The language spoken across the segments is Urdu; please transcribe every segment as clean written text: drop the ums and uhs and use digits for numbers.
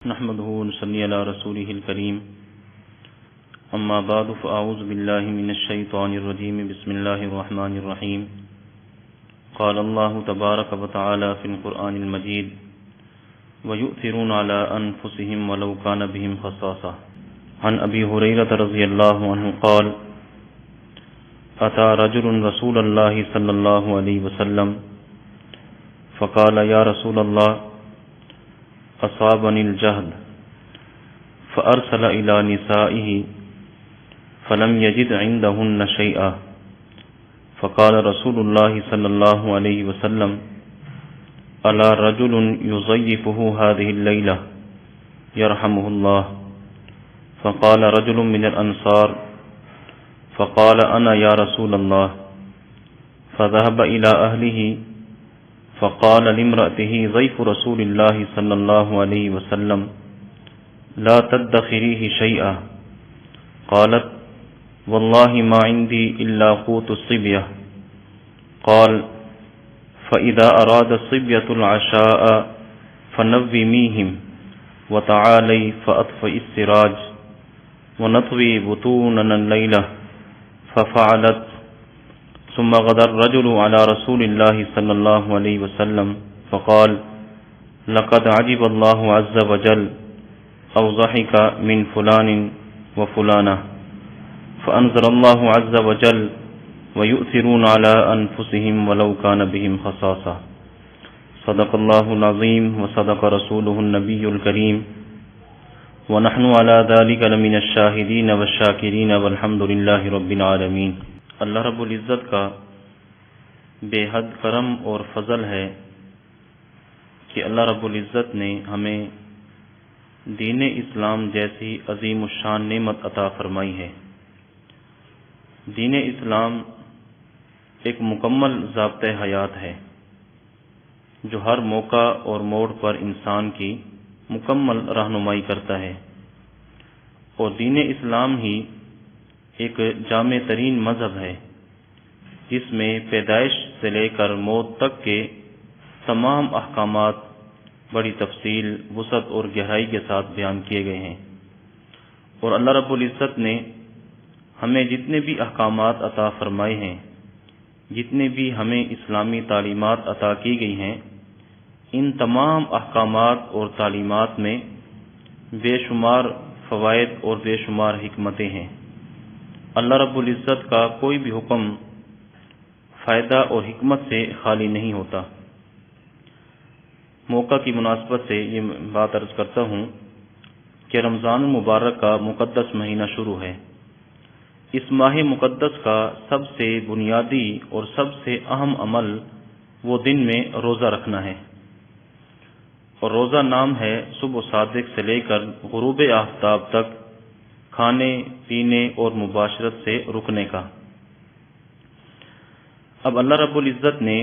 نحمده ونصلي على رسوله الكريم اما بعد فاعوذ بالله من الشيطان الرجيم بسم الله الرحمن الرحيم قال الله تبارك وتعالى في القرآن المجيد ويؤثرون على انفسهم ولو كان بهم خصاصة عن ابي هريرة رضي الله عنه قال اتى رجل رسول الله صلى الله عليه وسلم فقال يا رسول الله أصابني الجهد فأرسل إلى نسائه فلم يجد عندهن شيئا فقال رسول الله صلى الله عليه وسلم ألا رجل يضيفه هذه الليلة يرحمه الله فقال رجل من الأنصار فقال أنا يا رسول الله فذهب إلى أهله فقال لامرأته ضيف رسول الله صلى الله عليه وسلم لا تدخريه شيئا قالت والله ما عندي إلا قوت الصبية قال فإذا أراد الصبية العشاء فنوميهم وتعالي فأطفئ السراج ونطوي بطوننا الليلة ففعلت ثم غدا الرجل على رسول الله صلى الله عليه وسلم فقال لقد عجب الله عز وجل أو ضحك من فلان وفلانة فأنزل الله عز وجل ويؤثرون على أنفسهم ولو كان بهم خصاصة صدق الله العظيم وصدق رسوله النبي الكريم ونحن على ذلك لمن الشاهدين والشاكرين والحمد لله رب العالمين۔ اللہ رب العزت کا بے حد کرم اور فضل ہے کہ اللہ رب العزت نے ہمیں دین اسلام جیسی عظیم الشان نعمت عطا فرمائی ہے۔ دین اسلام ایک مکمل ضابطۂ حیات ہے جو ہر موقع اور موڑ پر انسان کی مکمل رہنمائی کرتا ہے، اور دین اسلام ہی ایک جامع ترین مذہب ہے جس میں پیدائش سے لے کر موت تک کے تمام احکامات بڑی تفصیل، وسعت اور گہرائی کے ساتھ بیان کیے گئے ہیں۔ اور اللہ رب العزت نے ہمیں جتنے بھی احکامات عطا فرمائے ہیں، جتنے بھی ہمیں اسلامی تعلیمات عطا کی گئی ہیں، ان تمام احکامات اور تعلیمات میں بے شمار فوائد اور بے شمار حکمتیں ہیں۔ اللہ رب العزت کا کوئی بھی حکم فائدہ اور حکمت سے خالی نہیں ہوتا۔ موقع کی مناسبت سے یہ بات عرض کرتا ہوں کہ رمضان المبارک کا مقدس مہینہ شروع ہے۔ اس ماہ مقدس کا سب سے بنیادی اور سب سے اہم عمل وہ دن میں روزہ رکھنا ہے، اور روزہ نام ہے صبح صادق سے لے کر غروب آفتاب تک کھانے پینے اور مباشرت سے رکنے کا۔ اب اللہ رب العزت نے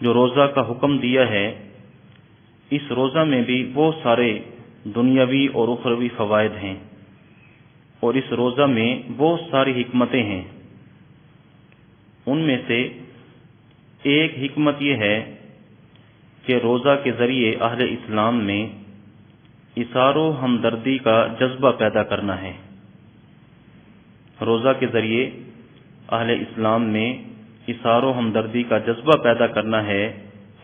جو روزہ کا حکم دیا ہے، اس روزہ میں بھی بہت سارے دنیاوی اور اخروی فوائد ہیں، اور اس روزہ میں بہت ساری حکمتیں ہیں۔ ان میں سے ایک حکمت یہ ہے کہ روزہ کے ذریعے اہل اسلام میں اثار و ہمدردی کا جذبہ پیدا کرنا ہے۔ روزہ کے ذریعے اہل اسلام میں اثار و ہمدردی کا جذبہ پیدا کرنا ہے،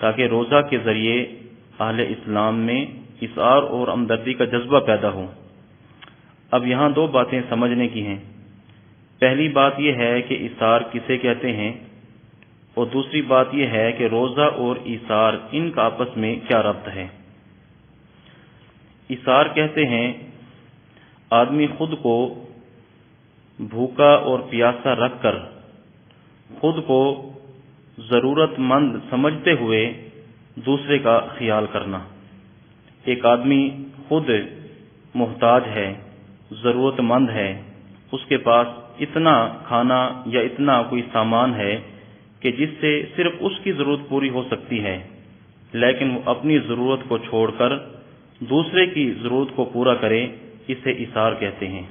تاکہ روزہ کے ذریعے اہل اسلام میں اثار اور ہمدردی کا جذبہ پیدا ہو۔ اب یہاں دو باتیں سمجھنے کی ہیں۔ پہلی بات یہ ہے کہ اثار کسے کہتے ہیں، اور دوسری بات یہ ہے کہ روزہ اور اثار ان کا آپس میں کیا ربط ہے۔ اثار کہتے ہیں آدمی خود کو بھوکا اور پیاسا رکھ کر خود کو ضرورت مند سمجھتے ہوئے دوسرے کا خیال کرنا۔ ایک آدمی خود محتاج ہے، ضرورت مند ہے، اس کے پاس اتنا کھانا یا اتنا کوئی سامان ہے کہ جس سے صرف اس کی ضرورت پوری ہو سکتی ہے، لیکن وہ اپنی ضرورت کو چھوڑ کر دوسرے کی ضرورت کو پورا کرے، اسے اثار کہتے ہیں۔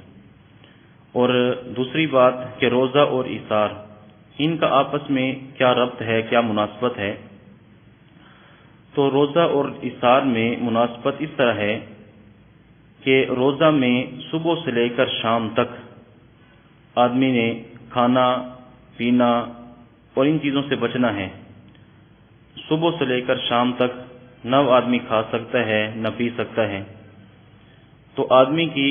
اور دوسری بات کہ روزہ اور اثار ان کا آپس میں کیا ربط ہے، کیا مناسبت ہے۔ تو روزہ اور اثار میں مناسبت اس طرح ہے کہ روزہ میں صبح سے لے کر شام تک آدمی نے کھانا پینا اور ان چیزوں سے بچنا ہے۔ صبح سے لے کر شام تک نہ آدمی کھا سکتا ہے نہ پی سکتا ہے۔ تو آدمی کی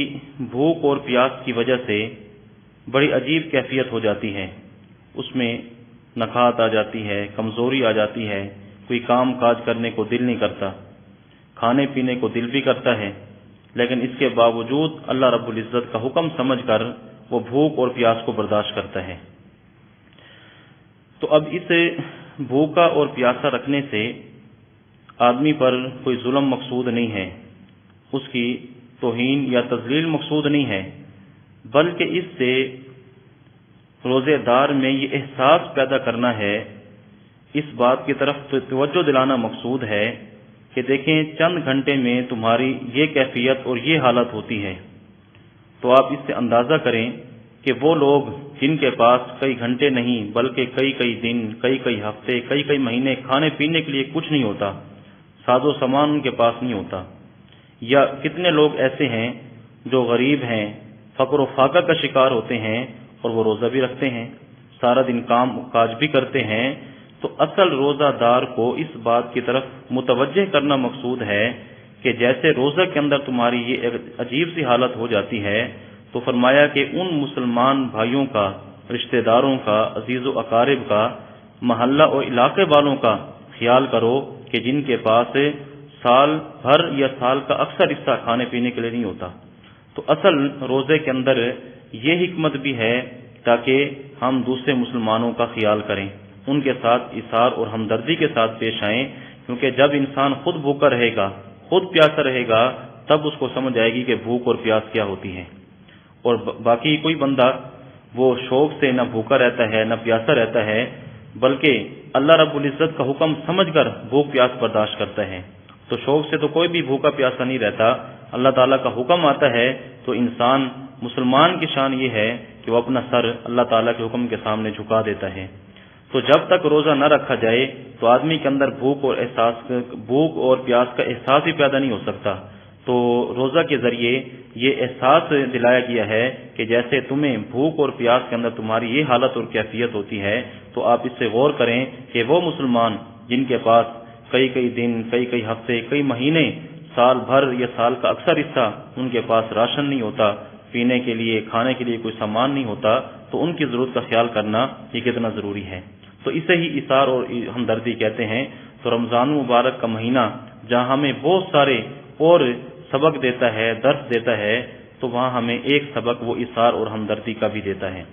بھوک اور پیاس کی وجہ سے بڑی عجیب کیفیت ہو جاتی ہے، اس میں نکھات آ جاتی ہے، کمزوری آ جاتی ہے، کوئی کام کاج کرنے کو دل نہیں کرتا، کھانے پینے کو دل بھی کرتا ہے، لیکن اس کے باوجود اللہ رب العزت کا حکم سمجھ کر وہ بھوک اور پیاس کو برداشت کرتا ہے۔ تو اب اس بھوکا اور پیاسا رکھنے سے آدمی پر کوئی ظلم مقصود نہیں ہے، اس کی توہین یا تذلیل مقصود نہیں ہے، بلکہ اس سے روزے دار میں یہ احساس پیدا کرنا ہے، اس بات کی طرف توجہ دلانا مقصود ہے کہ دیکھیں چند گھنٹے میں تمہاری یہ کیفیت اور یہ حالت ہوتی ہے، تو آپ اس سے اندازہ کریں کہ وہ لوگ جن کے پاس کئی گھنٹے نہیں بلکہ کئی دن، کئی ہفتے، کئی مہینے کھانے پینے کے لیے کچھ نہیں ہوتا، ساز و سامان ان کے پاس نہیں ہوتا، یا کتنے لوگ ایسے ہیں جو غریب ہیں، فقر و فاقہ کا شکار ہوتے ہیں اور وہ روزہ بھی رکھتے ہیں، سارا دن کام کاج بھی کرتے ہیں۔ تو اصل روزہ دار کو اس بات کی طرف متوجہ کرنا مقصود ہے کہ جیسے روزہ کے اندر تمہاری یہ ایک عجیب سی حالت ہو جاتی ہے، تو فرمایا کہ ان مسلمان بھائیوں کا، رشتہ داروں کا، عزیز و اقارب کا، محلہ اور علاقے والوں کا خیال کرو کہ جن کے پاس سال بھر یا سال کا اکثر حصہ کھانے پینے کے لیے نہیں ہوتا۔ تو اصل روزے کے اندر یہ حکمت بھی ہے تاکہ ہم دوسرے مسلمانوں کا خیال کریں، ان کے ساتھ ایثار اور ہمدردی کے ساتھ پیش آئیں، کیونکہ جب انسان خود بھوکا رہے گا، خود پیاسا رہے گا، تب اس کو سمجھ آئے گی کہ بھوک اور پیاس کیا ہوتی ہے۔ اور باقی کوئی بندہ وہ شوق سے نہ بھوکا رہتا ہے نہ پیاسا رہتا ہے، بلکہ اللہ رب العزت کا حکم سمجھ کر بھوک پیاس برداشت کرتا ہے۔ تو شوق سے تو کوئی بھی بھوکا پیاسا نہیں رہتا، اللہ تعالیٰ کا حکم آتا ہے تو انسان مسلمان کی شان یہ ہے کہ وہ اپنا سر اللہ تعالیٰ کے حکم کے سامنے جھکا دیتا ہے۔ تو جب تک روزہ نہ رکھا جائے تو آدمی کے اندر بھوک اور پیاس کا احساس ہی پیدا نہیں ہو سکتا۔ تو روزہ کے ذریعے یہ احساس دلایا گیا ہے کہ جیسے تمہیں بھوک اور پیاس کے اندر تمہاری یہ حالت اور کیفیت ہوتی ہے، تو آپ اس سے غور کریں کہ وہ مسلمان جن کے پاس کئی دن، کئی ہفتے، کئی مہینے، سال بھر یا سال کا اکثر حصہ ان کے پاس راشن نہیں ہوتا، پینے کے لیے، کھانے کے لیے کوئی سامان نہیں ہوتا، تو ان کی ضرورت کا خیال کرنا یہ کتنا ضروری ہے۔ تو اسے ہی ایثار اور ہمدردی کہتے ہیں۔ تو رمضان مبارک کا مہینہ جہاں ہمیں بہت سارے اور سبق دیتا ہے، درس دیتا ہے، تو وہاں ہمیں ایک سبق وہ ایثار اور ہمدردی کا بھی دیتا ہے۔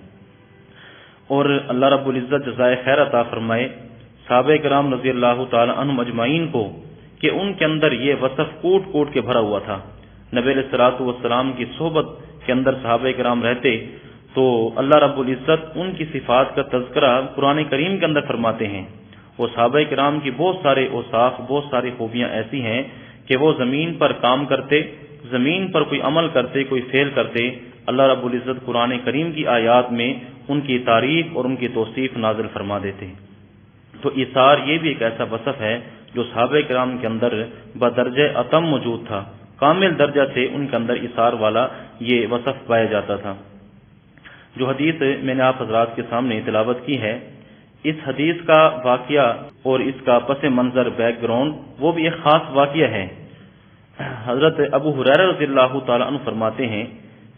اور اللہ رب العزت جزائے خیر عطا فرمائے صحابہ کرام رضی اللہ تعالی عنہم اجمعین کو کہ ان کے اندر یہ وصف کوٹ کوٹ کے بھرا ہوا تھا۔ نبی علیہ الصلوۃ والسلام کی صحبت کے اندر صحابہ کرام رہتے تو اللہ رب العزت ان کی صفات کا تذکرہ قرآن کریم کے اندر فرماتے ہیں۔ وہ صحابہ کرام کی بہت سارے اوصاف، بہت ساری خوبیاں ایسی ہیں کہ وہ زمین پر کام کرتے، زمین پر کوئی عمل کرتے، کوئی فعل کرتے، اللہ رب العزت قرآن کریم کی آیات میں ان کی تعریف اور ان کی توصیف نازل فرما دیتے۔ تو ایثار یہ بھی ایک ایسا وصف ہے جو صحابہ کرام کے اندر بدرجہ اتم موجود تھا، کامل درجہ سے ان کے اندر ایثار والا یہ وصف پایا جاتا تھا۔ جو حدیث میں نے آپ حضرات کے سامنے تلاوت کی ہے، اس حدیث کا واقعہ اور اس کا پس منظر بیک گراؤنڈ وہ بھی ایک خاص واقعہ ہے۔ حضرت ابو ہریرہ رضی اللہ تعالیٰ عنہ فرماتے ہیں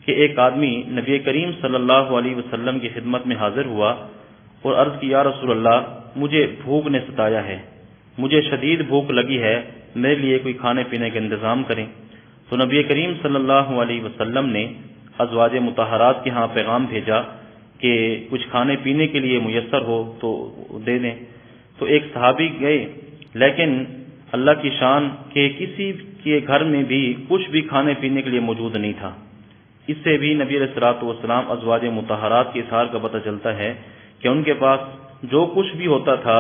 کہ ایک آدمی نبی کریم صلی اللہ علیہ وسلم کی خدمت میں حاضر ہوا اور عرض کی، یا رسول اللہ، مجھے بھوک نے ستایا ہے، مجھے شدید بھوک لگی ہے، میرے لیے کوئی کھانے پینے کا انتظام کریں۔ تو نبی کریم صلی اللہ علیہ وسلم نے ازواج مطہرات کے ہاں پیغام بھیجا کہ کچھ کھانے پینے کے لیے میسر ہو تو دے دیں۔ تو ایک صحابی گئے، لیکن اللہ کی شان کہ کسی کے گھر میں بھی کچھ بھی کھانے پینے کے لیے موجود نہیں تھا۔ اس سے بھی نبی علیہ الصلوۃ والسلام ازواج مطہرات کے اظہار کا پتہ چلتا ہے کہ ان کے پاس جو کچھ بھی ہوتا تھا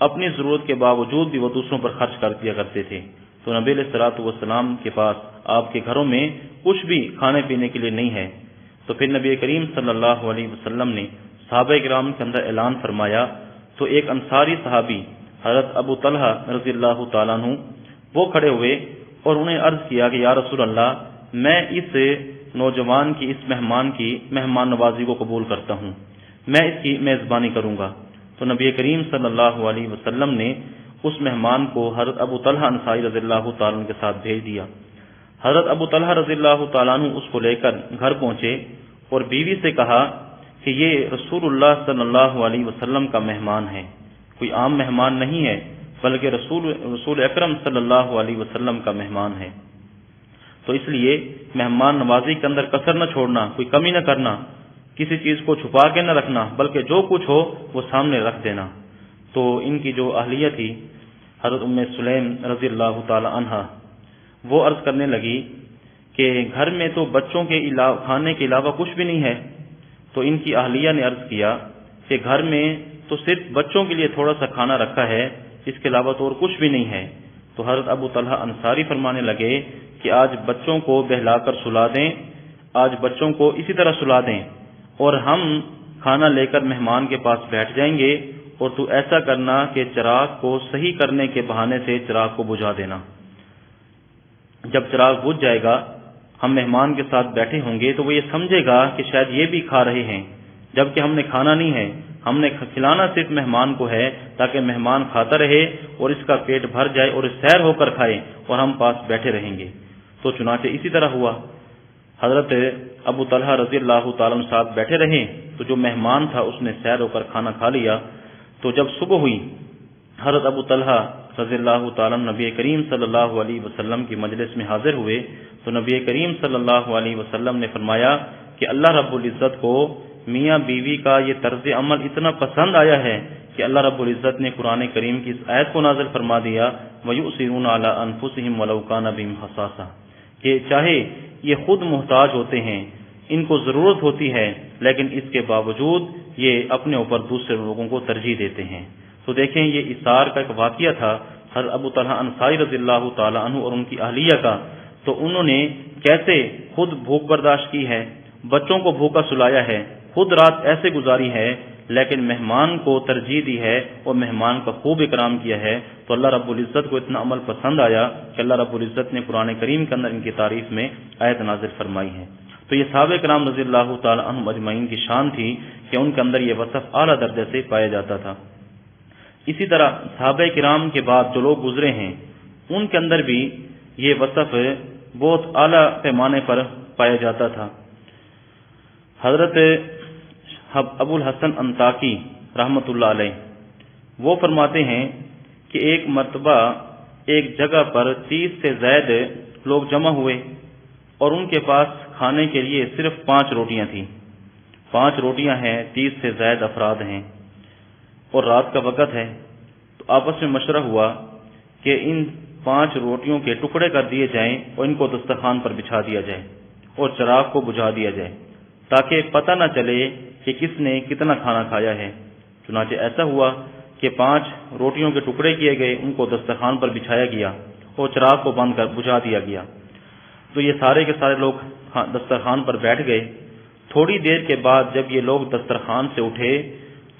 اپنی ضرورت کے باوجود بھی وہ دوسروں پر خرچ کر دیا کرتے تھے۔ تو نبی علیہ الصلوۃ والسلام کے پاس آپ کے گھروں میں کچھ بھی کھانے پینے کے لیے نہیں ہے۔ تو پھر نبی کریم صلی اللہ علیہ وسلم نے صحابہ کرام کے اندر اعلان فرمایا، تو ایک انصاری صحابی حضرت ابو طلحہ رضی اللہ تعالیٰ عنہ وہ کھڑے ہوئے اور انہیں عرض کیا کہ یا رسول اللہ، میں اس نوجوان کی، اس مہمان کی مہمان نوازی کو قبول کرتا ہوں، میں اس کی میزبانی کروں گا۔ تو نبی کریم صلی اللہ علیہ وسلم نے اس مہمان کو حضرت ابو طلحہ انصاری رضی اللہ تعالیٰ عنہ کے ساتھ بھیج دیا۔ حضرت ابو طلحہ رضی اللہ تعالیٰ عنہ اس کو لے کر گھر پہنچے اور بیوی سے کہا کہ یہ رسول اللہ صلی اللہ علیہ وسلم کا مہمان ہے، کوئی عام مہمان نہیں ہے، بلکہ رسول اکرم صلی اللہ علیہ وسلم کا مہمان ہے۔ تو اس لیے مہمان نوازی کے اندر کسر نہ چھوڑنا، کوئی کمی نہ کرنا، کسی چیز کو چھپا کے نہ رکھنا، بلکہ جو کچھ ہو وہ سامنے رکھ دینا۔ تو ان کی جو اہلیہ تھی حضرت ام سلیم رضی اللہ تعالی عنہا، وہ عرض کرنے لگی کہ گھر میں تو بچوں کے کھانے کے علاوہ کچھ بھی نہیں ہے۔ تو ان کی اہلیہ نے عرض کیا کہ گھر میں تو صرف بچوں کے لیے تھوڑا سا کھانا رکھا ہے، اس کے علاوہ تو اور کچھ بھی نہیں ہے۔ تو حضرت ابو طلحہ انصاری فرمانے لگے کہ آج بچوں کو بہلا کر سلا دیں، آج بچوں کو اسی طرح سلا دیں اور ہم کھانا لے کر مہمان کے پاس بیٹھ جائیں گے، اور تو ایسا کرنا کہ چراغ کو صحیح کرنے کے بہانے سے چراغ کو بجھا دینا۔ جب چراغ بجھ جائے گا، ہم مہمان کے ساتھ بیٹھے ہوں گے تو وہ یہ سمجھے گا کہ شاید یہ بھی کھا رہے ہیں، جبکہ ہم نے کھانا نہیں ہے، ہم نے کھلانا صرف مہمان کو ہے تاکہ مہمان کھاتا رہے اور اس کا پیٹ بھر جائے اور سیر ہو کر کھائے اور ہم پاس بیٹھے رہیں گے۔ تو چنانچہ اسی طرح ہوا، حضرت ابو طلحہ رضی اللہ تعالیٰ عنہ ساتھ بیٹھے رہے، تو جو مہمان تھا اس نے سیر ہو کر کھانا کھا لیا۔ تو جب صبح ہوئی، حضرت ابو طلحہ رضی اللہ تعالیٰ عنہ نبی کریم صلی اللہ علیہ وسلم کی مجلس میں حاضر ہوئے، تو نبی کریم صلی اللہ علیہ وسلم نے فرمایا کہ اللہ رب العزت کو میاں بیوی کا یہ طرز عمل اتنا پسند آیا ہے کہ اللہ رب العزت نے قرآن کریم کی اس آیت کو نازل فرما دیا، وَيُؤْثِرُونَ عَلَىٰ أَنفُسِهِمْ وَلَوْ كَانَ بِهِمْ خَصَاصَةٌ، کہ چاہے یہ خود محتاج ہوتے ہیں، ان کو ضرورت ہوتی ہے، لیکن اس کے باوجود یہ اپنے اوپر دوسرے لوگوں کو ترجیح دیتے ہیں۔ تو دیکھیں یہ اثار کا ایک واقعہ تھا حضرت ابو طلحہ انصاری رضی اللہ تعالی عنہ اور ان کی اہلیہ کا۔ تو انہوں نے کیسے خود بھوک برداشت کی ہے، بچوں کو بھوکا سلایا ہے، خود رات ایسے گزاری ہے، لیکن مہمان کو ترجیح دی ہے اور مہمان کا خوب اکرام کیا ہے۔ تو اللہ رب العزت کو اتنا عمل پسند آیا کہ اللہ رب العزت نے قرآن کریم کے اندر ان کی تعریف میں آیت نازل فرمائی ہے۔ تو یہ صحابہ کرام رضی اللہ تعالی عنہم اجمعین کی شان تھی کہ ان کے اندر یہ وصف اعلیٰ درجے سے پایا جاتا تھا۔ اسی طرح صحابہ کرام کے بعد جو لوگ گزرے ہیں ان کے اندر بھی یہ وصف بہت اعلیٰ پیمانے پر پایا جاتا تھا۔ حضرت ابو الحسن انطاکی رحمۃ اللہ علیہ وہ فرماتے ہیں کہ ایک مرتبہ ایک جگہ پر 30 سے زائد لوگ جمع ہوئے اور ان کے پاس کھانے کے لیے صرف 5 روٹیاں تھیں۔ 5 روٹیاں ہیں، 30 سے زائد افراد ہیں اور رات کا وقت ہے۔ تو آپس میں مشورہ ہوا کہ ان 5 روٹیوں کے ٹکڑے کر دیے جائیں اور ان کو دسترخوان پر بچھا دیا جائے اور چراغ کو بجھا دیا جائے تاکہ پتہ نہ چلے کہ کس نے کتنا کھانا کھایا ہے۔ چنانچہ ایسا ہوا کہ 5 روٹیوں کے ٹکڑے کیے گئے، ان کو دسترخوان پر بچھایا گیا اور چراغ کو بند کر بجھا دیا گیا۔ تو یہ سارے کے سارے لوگ دسترخوان پر بیٹھ گئے۔ تھوڑی دیر کے بعد جب یہ لوگ دسترخوان سے اٹھے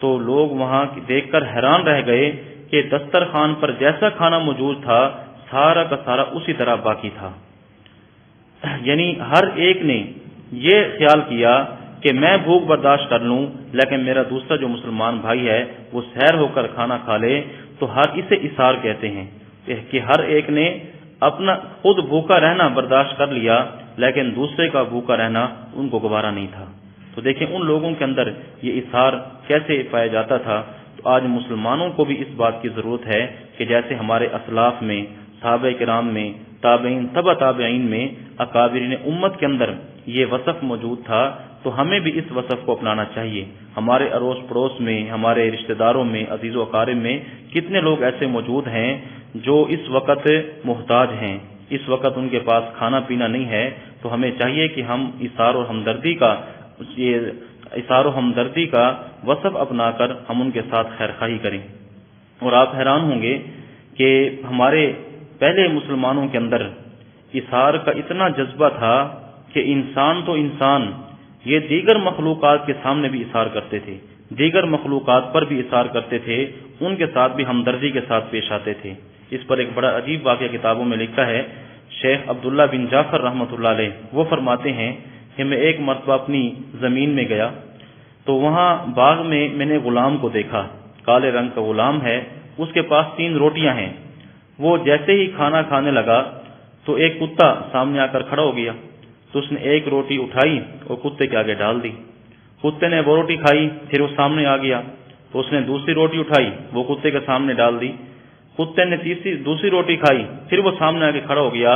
تو لوگ وہاں دیکھ کر حیران رہ گئے کہ دسترخوان پر جیسا کھانا موجود تھا سارا کا سارا اسی طرح باقی تھا۔ یعنی ہر ایک نے یہ خیال کیا کہ میں بھوک برداشت کر لوں، لیکن میرا دوسرا جو مسلمان بھائی ہے وہ سیر ہو کر کھانا کھا لے۔ تو اسے اثار کہتے ہیں کہ ہر ایک نے اپنا خود بھوکا رہنا برداشت کر لیا، لیکن دوسرے کا بھوکا رہنا ان کو گوارا نہیں تھا۔ تو دیکھیں ان لوگوں کے اندر یہ اثار کیسے پایا جاتا تھا۔ تو آج مسلمانوں کو بھی اس بات کی ضرورت ہے کہ جیسے ہمارے اسلاف میں، صحابہ کرام میں، تابعین، تبع تابعین میں، اکابرین امت کے اندر یہ وصف موجود تھا، تو ہمیں بھی اس وصف کو اپنانا چاہیے۔ ہمارے اڑوس پڑوس میں، ہمارے رشتہ داروں میں، عزیز و اقارب میں کتنے لوگ ایسے موجود ہیں جو اس وقت محتاج ہیں، اس وقت ان کے پاس کھانا پینا نہیں ہے۔ تو ہمیں چاہیے کہ ہم اثار و ہمدردی کا وصف اپنا کر ہم ان کے ساتھ خیر خواہی کریں۔ اور آپ حیران ہوں گے کہ ہمارے پہلے مسلمانوں کے اندر اثار کا اتنا جذبہ تھا کہ انسان تو انسان یہ دیگر مخلوقات کے سامنے بھی اثار کرتے تھے، دیگر مخلوقات پر بھی اثار کرتے تھے، ان کے ساتھ بھی ہمدردی کے ساتھ پیش آتے تھے۔ اس پر ایک بڑا عجیب واقعہ کتابوں میں لکھا ہے، شیخ عبداللہ بن جعفر رحمۃ اللہ علیہ وہ فرماتے ہیں کہ میں ایک مرتبہ اپنی زمین میں گیا تو وہاں باغ میں نے غلام کو دیکھا، کالے رنگ کا غلام ہے، اس کے پاس 3 روٹیاں ہیں۔ وہ جیسے ہی کھانا کھانے لگا تو ایک کتا سامنے آ کر کھڑا ہو گیا، تو اس نے ایک روٹی اٹھائی اور کتے کے آگے ڈال دی۔ کتے نے وہ روٹی کھائی، پھر وہ سامنے آ گیا تو اس نے دوسری روٹی اٹھائی، وہ کتے کے سامنے ڈال دی۔ کتے نے دوسری روٹی کھائی، پھر وہ سامنے آ کے کھڑا ہو گیا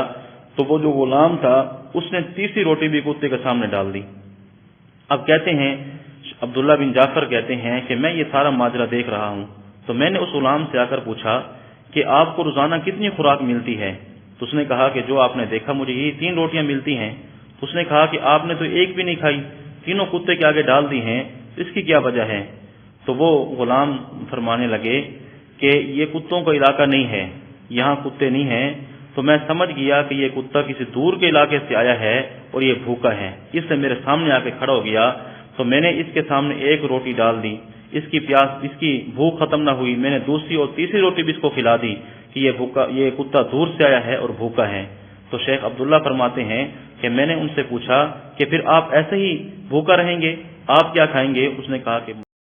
تو وہ جو غلام تھا اس نے تیسری روٹی بھی کتے کے سامنے ڈال دی۔ اب کہتے ہیں عبداللہ بن جعفر کہتے ہیں کہ میں یہ سارا ماجرا دیکھ رہا ہوں تو میں نے اس غلام سے آ کر پوچھا کہ آپ کو روزانہ کتنی خوراک ملتی ہے؟ تو اس نے کہا کہ جو آپ نے دیکھا مجھے یہی 3 روٹیاں ملتی ہیں۔ اس نے کہا کہ آپ نے تو ایک بھی نہیں کھائی، تینوں کتے کے آگے ڈال دی ہیں، اس کی کیا وجہ ہے؟ تو وہ غلام فرمانے لگے کہ یہ کتوں کا علاقہ نہیں ہے، یہاں کتے نہیں ہیں، تو میں سمجھ گیا کہ یہ کتا کسی دور کے علاقے سے آیا ہے اور یہ بھوکا ہے، اس سے میرے سامنے آ کے کھڑا ہو گیا تو میں نے اس کے سامنے ایک روٹی ڈال دی، اس کی بھوک ختم نہ ہوئی، میں نے دوسری اور تیسری روٹی بھی اس کو کھلا دی کہ یہ کتا دور سے آیا ہے اور بھوکا ہے۔ تو شیخ عبداللہ فرماتے ہیں کہ میں نے ان سے پوچھا کہ پھر آپ ایسے ہی بھوکا رہیں گے، آپ کیا کھائیں گے؟ اس نے کہا کہ